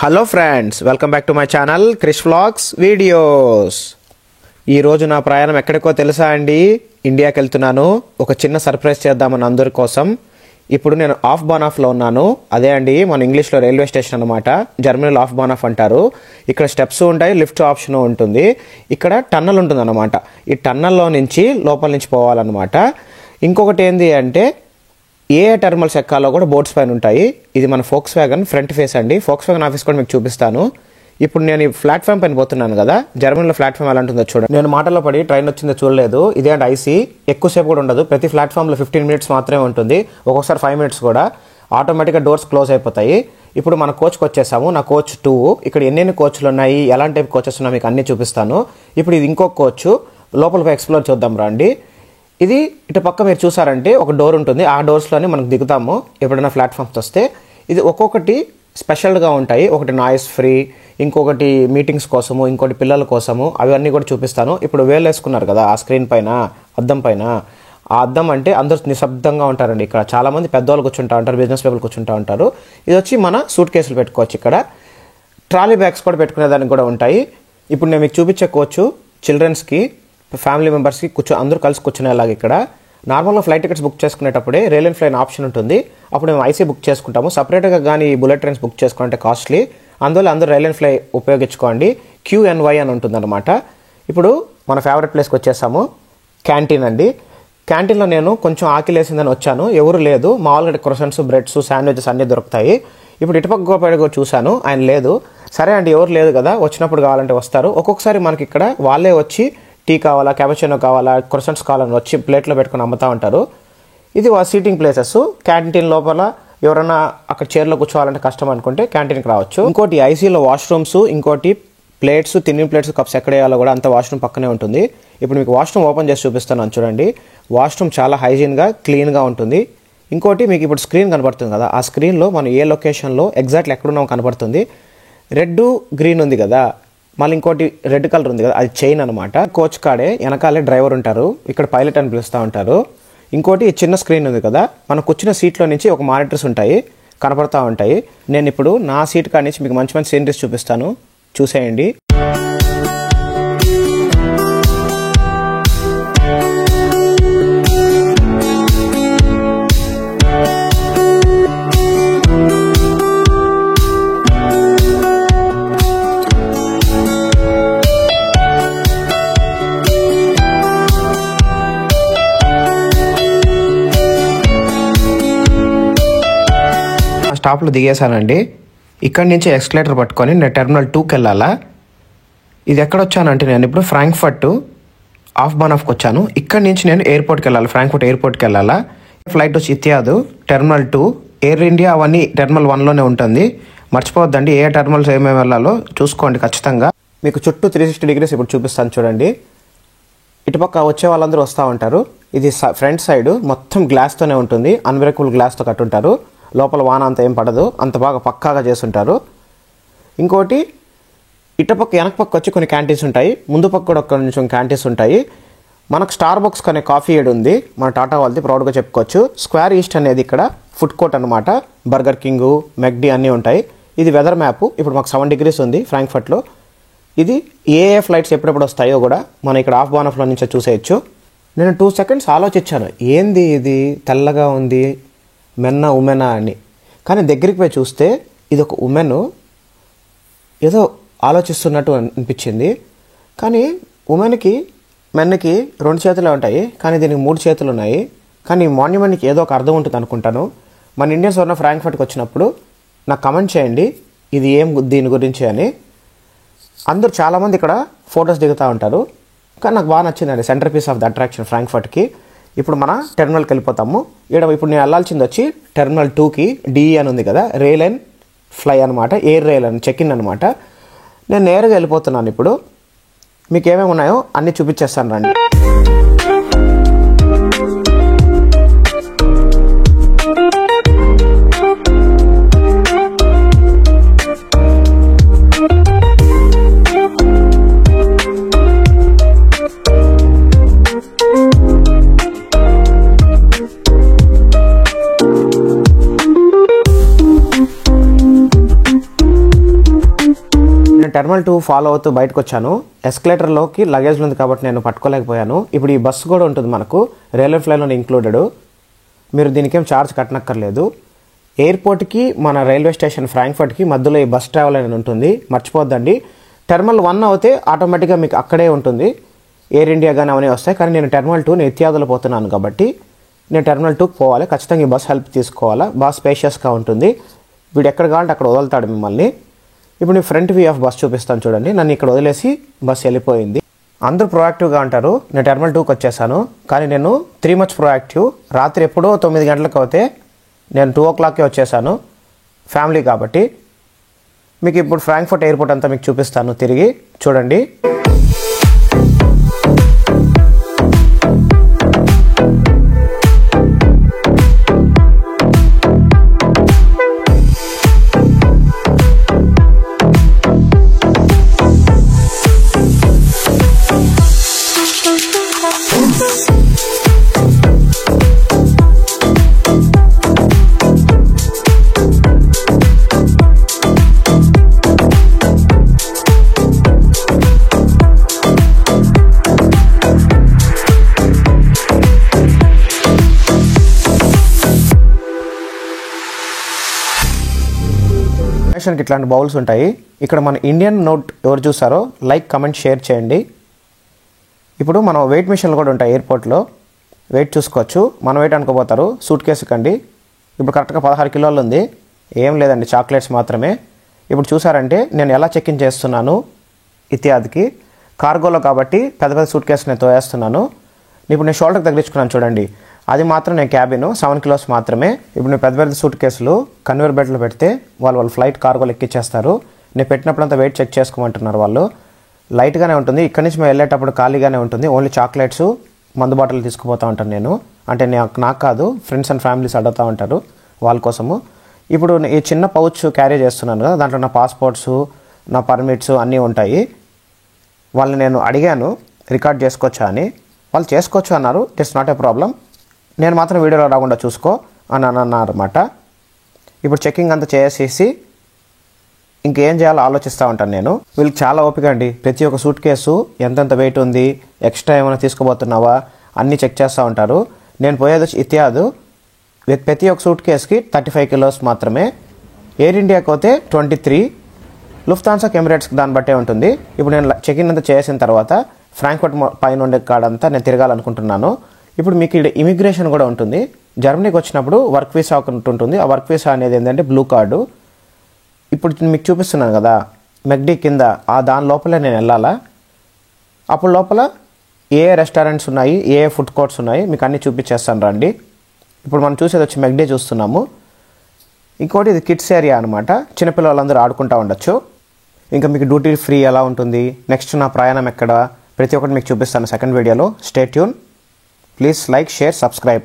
Hello friends, welcome back to my channel Krish vlogs videos. ఈరోజు నా ప్రయాణం ఎక్కడికో తెలుసా అండి? ఇండియాకి వెళ్తున్నాను. ఒక చిన్న సర్ప్రైజ్ చేద్దామని అందరి కోసం. ఇప్పుడు నేను ఆఫ్ బానాఫ్లో ఉన్నాను. అదే అండి మన ఇంగ్లీష్లో రైల్వే స్టేషన్ అనమాట. జర్మనీలో ఆఫ్ బానాఫ్ అంటారు. ఇక్కడ స్టెప్స్ ఉంటాయి, లిఫ్ట్ ఆప్షన్ ఉంటుంది. ఇక్కడ టన్నల్ ఉంటుంది అనమాట. ఈ టన్నల్లో నుంచి లోపల నుంచి పోవాలన్నమాట. ఇంకొకటి ఏంటి అంటే ఏ టెర్మినల్స్ ఎక్కాలో కూడా బోర్డ్స్ పైన ఉంటాయి. ఇది మన ఫోక్స్ వ్యాగన్ ఫ్రంట్ ఫేస్ అండి. ఫోక్స్ వ్యాగన్ ఆఫీస్ కూడా మీకు చూపిస్తాను. ఇప్పుడు నేను ఈ ప్లాట్ఫామ్ పైన పోతున్నాను కదా, జర్మనీలో ప్లాట్ఫామ్ ఎలా ఉంటుందో చూడండి. నేను మాటల్లో పడి ట్రైన్ వచ్చిందో చూడలేదు. ఇదే అంటే ఐసీ, ఎక్కువసేపు కూడా ఉండదు. ప్రతి ప్లాట్ఫామ్లో 15 మినిట్స్ మాత్రమే ఉంటుంది, ఒక్కొక్కసారి 5 మినిట్స్ కూడా. ఆటోమేటిక్గా డోర్స్ క్లోజ్ అయిపోతాయి. ఇప్పుడు మన కోచ్కి వచ్చేసాము. నా కోచ్ 2. ఇక్కడ ఎన్ని కోచ్లు ఉన్నాయి, ఎలాంటి టైప్ కోచెస్ ఉన్నాయి మీకు అన్నీ చూపిస్తాను. ఇప్పుడు ఇది ఇంకొక కోచ్. లోపల ఎక్స్ప్లోర్ చూద్దాం రండి. ఇది ఇటు పక్క మీరు చూసారంటే ఒక డోర్ ఉంటుంది. ఆ డోర్స్లోనే మనకు దిగుతాము ఎప్పుడైనా ప్లాట్ఫామ్స్ వస్తే. ఇది ఒక్కొక్కటి స్పెషల్గా ఉంటాయి. ఒకటి నాయిస్ ఫ్రీ, ఇంకొకటి మీటింగ్స్ కోసము, ఇంకోటి పిల్లల కోసము. అవన్నీ కూడా చూపిస్తాను. ఇప్పుడు వేలు వేసుకున్నారు కదా ఆ స్క్రీన్ పైన, అద్దం పైన. ఆ అద్దం అంటే అందరూ నిశ్శబ్దంగా ఉంటారండి. ఇక్కడ చాలామంది పెద్దవాళ్ళు కూర్చుంటా ఉంటారు, బిజినెస్ పీపుల్ కూర్చుంటా ఉంటారు. ఇది వచ్చి మన సూట్ కేసులు పెట్టుకోవచ్చు. ఇక్కడ ట్రాలీ బ్యాగ్స్ కూడా పెట్టుకునేదానికి కూడా ఉంటాయి. ఇప్పుడు నేను మీకు చూపించే కోచ్ చిల్డ్రన్స్కి, ఫ్యామిలీ మెంబర్స్కి అందరూ కలిసి కూర్చునేలాగా. ఇక్కడ నార్మల్గా ఫ్లైట్ టికెట్స్ బుక్ చేసుకునేటప్పుడే రైల్ అండ్ ఫ్లైన్ ఆప్షన్ ఉంటుంది. అప్పుడు మేము ఐసీ బుక్ చేసుకుంటాము. సపరేట్గా కానీ బుల్లెట్ ట్రైన్స్ బుక్ చేసుకుంటే కాస్ట్లీ. అందువల్ల అందరూ రైల్ అండ్ ఫ్లై ఉపయోగించుకోండి. QNY అని ఉంటుందన్నమాట. ఇప్పుడు మన ఫేవరెట్ ప్లేస్కి వచ్చేసాము, క్యాంటీన్ అండి. క్యాంటీన్లో నేను కొంచెం ఆకలేసిందని వచ్చాను. ఎవరు లేదు. మామూలుగా క్రొసెంట్స్, బ్రెడ్స్, శాండ్విచెస్ అన్నీ దొరుకుతాయి. ఇప్పుడు ఇటుపక్క గోపాడు చూశాను, ఆయన లేదు. సరే అండి, ఎవరు లేదు కదా, వచ్చినప్పుడు కావాలంటే వస్తారు. ఒక్కొక్కసారి మనకి ఇక్కడ వాళ్ళే వచ్చి టీ కావాలా, క్యాపచినో కావాలా, క్రొసెంట్స్ కావాలని వచ్చి ప్లేట్లో పెట్టుకుని అమ్ముతూ ఉంటారు. ఇది సీటింగ్ ప్లేసెస్. క్యాంటీన్ లోపల ఎవరైనా అక్కడ చైర్లో కూర్చోవాలంటే కష్టం అనుకుంటే క్యాంటీన్కి రావచ్చు. ఇంకోటి ఐసీలో వాష్రూమ్స్, ఇంకోటి ప్లేట్స్, తిన్నిన ప్లేట్స్, కప్స్ ఎక్కడ వేయాలో కూడా అంత వాష్రూమ్ పక్కనే ఉంటుంది. ఇప్పుడు మీకు వాష్రూమ్ ఓపెన్ చేసి చూపిస్తున్నాను చూడండి. వాష్రూమ్ చాలా హైజీన్గా, క్లీన్గా ఉంటుంది. ఇంకోటి మీకు ఇప్పుడు స్క్రీన్ కనబడుతుంది కదా, ఆ స్క్రీన్లో మనం ఏ లొకేషన్లో ఎగ్జాక్ట్లీ ఎక్కడున్నామో కనబడుతుంది. రెడ్, గ్రీన్ ఉంది కదా, మళ్ళీ ఇంకోటి రెడ్ కలర్ ఉంది కదా, అది చైన్ అనమాట. కోచ్ కాడే వెనకాలే డ్రైవర్ ఉంటారు. ఇక్కడ పైలట్ అని పిలుస్తూ ఉంటారు. ఇంకోటి చిన్న స్క్రీన్ ఉంది కదా, మనం కూర్చున్న సీట్లో నుంచి ఒక మానిటర్స్ ఉంటాయి, కనపడతా ఉంటాయి. నేను ఇప్పుడు నా సీట్ కాడి నుంచి మీకు మంచి మంచి సీనరీస్ చూపిస్తాను, చూసేయండి. స్టాప్లో దిగేశానండి. ఇక్కడి నుంచి ఎక్స్కలేటర్ పట్టుకొని నేను టెర్మినల్ 2కి వెళ్ళాలా. ఇది ఎక్కడ వచ్చానంటే నేను ఇప్పుడు ఫ్రాంక్ఫర్ట్ ఆఫ్ బానాఫ్కి వచ్చాను. ఇక్కడి నుంచి నేను ఎయిర్పోర్ట్కి వెళ్ళాలి, ఫ్రాంక్ఫర్ట్ ఎయిర్పోర్ట్కి వెళ్ళాలా. ఫ్లైట్ వచ్చి ఇత్యాదు, టెర్మినల్ 2. ఎయిర్ ఇండియా అవన్నీ టెర్మినల్ 1లోనే ఉంటుంది. మర్చిపోవద్దండి, ఏ టెర్మినల్స్ ఏమేమి వెళ్ళాలో చూసుకోండి ఖచ్చితంగా. మీకు చుట్టూ 360 డిగ్రీస్ ఇప్పుడు చూపిస్తాను చూడండి. ఇటుపక్క వచ్చే వాళ్ళందరూ వస్తూ ఉంటారు. ఇది ఫ్రంట్ సైడ్ మొత్తం గ్లాస్తోనే ఉంటుంది, అన్బ్రేకబుల్ గ్లాస్తో కట్టుంటారు. లోపల వాన అంత ఏం పడదు, అంత బాగా పక్కాగా చేస్తుంటారు. ఇంకోటి ఇటుపక్క వెనక పక్క వచ్చి కొన్ని క్యాంటీన్స్ ఉంటాయి, ముందు పక్క కూడా కొంచెం క్యాంటీన్స్ ఉంటాయి. మనకు స్టార్ బక్స్ అనే కాఫీ ఏడ్ ఉంది, మన టాటా వాళ్ళది, ప్రౌడ్గా చెప్పుకోవచ్చు. స్క్వేర్ ఈస్ట్ అనేది ఇక్కడ ఫుడ్ కోర్ట్ అనమాట. బర్గర్ కింగ్, మెక్డీ అన్నీ ఉంటాయి. ఇది వెదర్ మ్యాప్. ఇప్పుడు మాకు 7 డిగ్రీస్ ఉంది ఫ్రాంక్ఫర్ట్లో. ఇది ఏ ఫ్లైట్స్ ఎప్పుడెప్పుడు వస్తాయో కూడా మనం ఇక్కడ ఆఫ్ బానాఫ్లో నుంచి చూసేయచ్చు. నేను 2 సెకండ్స్ ఆలోచించాను, ఏంది ఇది తెల్లగా ఉంది, మెన్న ఉమెనా అని. కానీ దగ్గరికి పోయి చూస్తే ఇది ఒక ఉమెన్, ఏదో ఆలోచిస్తున్నట్టు అనిపించింది. కానీ ఉమెన్కి, మెన్కి 2 చేతులే ఉంటాయి, కానీ దీనికి 3 చేతులు ఉన్నాయి. కానీ మాన్యుమెంట్కి ఏదో ఒక అర్థం ఉంటుంది అనుకుంటాను. మన ఇండియన్స్ ఎవరైనా ఫ్రాంక్ఫర్ట్కి వచ్చినప్పుడు నాకు కమెంట్ చేయండి ఇది ఏం దీని గురించి అని. అందరూ చాలామంది ఇక్కడ ఫొటోస్ దిగుతూ ఉంటారు. కానీ నాకు బాగా నచ్చిందండి, centre piece of the attraction ఫ్రాంక్ఫర్ట్కి. ఇప్పుడు మన టెర్మినల్కి వెళ్ళిపోతాము. ఇప్పుడు నేను వెళ్ళాల్సింది వచ్చి టెర్మినల్ 2కి. DE అని ఉంది కదా, రైల్ అండ్ ఫ్లై అనమాట, ఎయిర్ రైల్ అని చెక్ ఇన్ అనమాట. నేను నేరుగా వెళ్ళిపోతున్నాను. ఇప్పుడు మీకు ఏమేమి ఉన్నాయో అన్నీ చూపించేస్తాను రండి. నేను టెర్మినల్ 2 ఫాలో అవుతూ బయటకు వచ్చాను. ఎస్కలేటర్లోకి లగేజ్లు ఉంది కాబట్టి నేను పట్టుకోలేకపోయాను. ఇప్పుడు ఈ బస్సు కూడా ఉంటుంది మనకు, రైల్వే ఫ్లైలో ఇంక్లూడెడ్. మీరు దీనికేం ఛార్జ్ కట్టనక్కర్లేదు. ఎయిర్పోర్ట్కి మన రైల్వే స్టేషన్ ఫ్రాంక్ఫర్ట్కి మధ్యలో ఈ బస్ ట్రావెల్ అనేది ఉంటుంది, మర్చిపోద్దండి. టెర్మినల్ 1 అయితే ఆటోమేటిక్గా మీకు అక్కడే ఉంటుంది, ఎయిర్ ఇండియా కానీ అవన్నీ వస్తాయి. కానీ నేను టెర్మినల్ 2 ఇత్యాదులు పోతున్నాను కాబట్టి నేను టెర్మినల్ 2కి పోవాలి. ఖచ్చితంగా ఈ బస్ హెల్ప్ తీసుకోవాలా. బాగా స్పేషియస్గా ఉంటుంది. వీడు ఎక్కడ కావాలంటే అక్కడ వదులుతాడు మిమ్మల్ని. ఇప్పుడు నేను ఫ్రంట్ వ్యూ ఆఫ్ బస్ చూపిస్తాను చూడండి. నన్ను ఇక్కడ వదిలేసి బస్ వెళ్ళిపోయింది. అందరూ ప్రొయాక్టివ్గా అంటారు. నేను టెర్మినల్ 2కి వచ్చేసాను, కానీ నేను 3 మచ్ ప్రొయాక్టివ్. రాత్రి ఎప్పుడో 9 గంటలకు అయితే నేను 2 o'clockకే వచ్చేసాను, ఫ్యామిలీ కాబట్టి. మీకు ఇప్పుడు ఫ్రాంక్ఫర్ట్ ఎయిర్పోర్ట్ అంతా మీకు చూపిస్తాను తిరిగి చూడండి. ఇట్లాంటి బౌల్స్ ఉంటాయి. ఇక్కడ మన ఇండియన్ నోట్ ఎవరు చూసారో లైక్, కమెంట్, షేర్ చేయండి. ఇప్పుడు మనం వెయిట్ మిషన్లు కూడా ఉంటాయి ఎయిర్పోర్ట్లో, వెయిట్ చూసుకోవచ్చు. మన వెయిట్ అనుకోపోతారు, సూట్ కేసు కండి. ఇప్పుడు కరెక్ట్గా 16 కిలోలు ఉంది, ఏం లేదండి, చాక్లెట్స్ మాత్రమే. ఇప్పుడు చూసారంటే నేను ఎలా చెక్ ఇన్ చేస్తున్నాను ఇత్యాదికి. కార్గోలో కాబట్టి పెద్ద పెద్ద సూట్ కేసు నేను తోయేస్తున్నాను. ఇప్పుడు నేను షోల్డర్కి తగిలించుకున్నాను చూడండి, అది మాత్రం నేను క్యాబిన్ 7 kilos మాత్రమే. ఇప్పుడు నేను పెద్ద పెద్ద సూట్ కేసులు కన్వేర్ బెల్ట్లో పెడితే వాళ్ళు ఫ్లైట్ కార్గోలు ఎక్కిచ్చేస్తారు. నేను పెట్టినప్పుడంతా వెయిట్ చెక్ చేసుకోమంటున్నారు వాళ్ళు. లైట్గానే ఉంటుంది. ఇక్కడి నుంచి మేము వెళ్ళేటప్పుడు ఖాళీగానే ఉంటుంది. ఓన్లీ చాక్లెట్స్, మందు బాటిల్ తీసుకుపోతూ ఉంటాను నేను. అంటే నాకు కాదు, ఫ్రెండ్స్ అండ్ ఫ్యామిలీస్ అడుగుతూ ఉంటారు వాళ్ళ కోసము. ఇప్పుడు ఈ చిన్న పౌచ్ క్యారీ చేస్తున్నాను కదా, దాంట్లో నా పాస్పోర్ట్స్, నా పర్మిట్స్ అన్నీ ఉంటాయి. వాళ్ళని నేను అడిగాను రికార్డ్ చేసుకోవచ్చా అని. వాళ్ళు చేసుకోవచ్చు అన్నారు. ఇట్స్ నాట్ ఏ ప్రాబ్లం, నేను మాత్రం వీడియోలో రాకుండా చూసుకో అని అన్నారన్నమాట. ఇప్పుడు చెక్కింగ్ అంతా చేసేసి ఇంకేం చేయాలో ఆలోచిస్తూ ఉంటాను నేను. వీళ్ళకి చాలా ఓపిక అండి. ప్రతి ఒక్క సూట్ కేసు ఎంతెంత వెయిట్ ఉంది, ఎక్స్ట్రా ఏమైనా తీసుకుపోతున్నావా అన్నీ చెక్ చేస్తూ ఉంటారు. నేను పోయేది ఇత్యాదు. ప్రతి ఒక్క సూట్ కేసుకి 35 kilos మాత్రమే. ఎయిర్ ఇండియాకి పోతే 23, లుఫ్తాన్సాకి, ఎమిరేట్స్కి దాన్ని బట్టే ఉంటుంది. ఇప్పుడు నేను చెక్-ఇన్ అంతా చేసిన తర్వాత ఫ్రాంక్ఫర్ట్ పైన ఉండే కాడంతా నేను తిరగాలనుకుంటున్నాను. ఇప్పుడు మీకు ఇక్కడ ఇమిగ్రేషన్ కూడా ఉంటుంది. జర్మనీకి వచ్చినప్పుడు వర్క్ వీసా ఒకటి ఉంటుంది. ఆ వర్క్ వీసా అనేది ఏంటంటే బ్లూ కార్డు. ఇప్పుడు మీకు చూపిస్తున్నాను కదా మెక్డీ కింద, దాని లోపలే నేను వెళ్ళాలా. అప్పుడు లోపల ఏ రెస్టారెంట్స్ ఉన్నాయి, ఏ ఫుడ్ కోర్ట్స్ ఉన్నాయి మీకు అన్నీ చూపించేస్తాను రండి. ఇప్పుడు మనం చూసేది వచ్చి మెక్డీ చూస్తున్నాము. ఇంకోటి ఇది కిడ్స్ ఏరియా అనమాట, చిన్నపిల్లలందరూ ఆడుకుంటూ ఉండొచ్చు. ఇంకా మీకు డ్యూటీ ఫ్రీ ఎలా ఉంటుంది, నెక్స్ట్ నా ప్రయాణం ఎక్కడ, ప్రతి ఒక్కటి మీకు చూపిస్తాను సెకండ్ వీడియోలో. Stay tune. Please like, share, subscribe.